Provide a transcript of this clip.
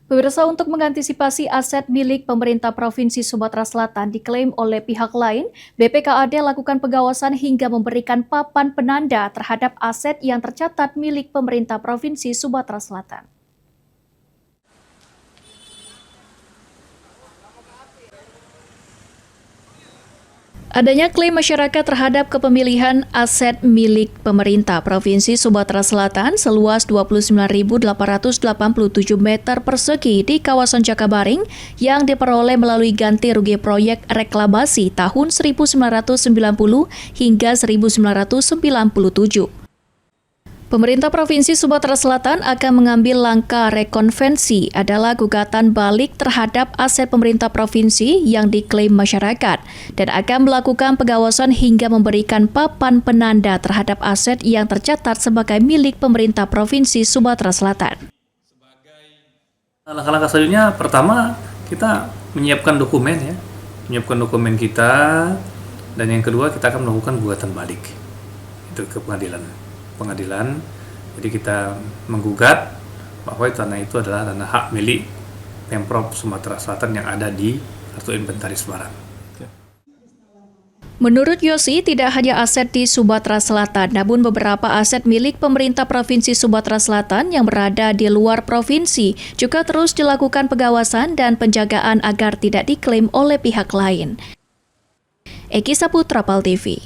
Pemirsa, untuk mengantisipasi aset milik pemerintah Provinsi Sumatera Selatan diklaim oleh pihak lain, BPKAD lakukan pengawasan hingga memberikan papan penanda terhadap aset yang tercatat milik pemerintah Provinsi Sumatera Selatan. Adanya klaim masyarakat terhadap kepemilikan aset milik pemerintah Provinsi Sumatera Selatan seluas 29.887 meter persegi di kawasan Jakabaring yang diperoleh melalui ganti rugi proyek reklamasi tahun 1990 hingga 1997. Pemerintah Provinsi Sumatera Selatan akan mengambil langkah rekonvensi adalah gugatan balik terhadap aset pemerintah provinsi yang diklaim masyarakat dan akan melakukan pengawasan hingga memberikan papan penanda terhadap aset yang tercatat sebagai milik pemerintah Provinsi Sumatera Selatan. Langkah-langkah selanjutnya, pertama kita menyiapkan dokumen kita, dan yang kedua kita akan melakukan gugatan balik itu ke pengadilan. Jadi kita menggugat bahwa tanah itu adalah tanah hak milik Pemprov Sumatera Selatan yang ada di kartu inventaris barang. Menurut Yosi, tidak hanya aset di Sumatera Selatan, namun beberapa aset milik pemerintah Provinsi Sumatera Selatan yang berada di luar provinsi juga terus dilakukan pengawasan dan penjagaan agar tidak diklaim oleh pihak lain. Eki Saputra, PAL TV.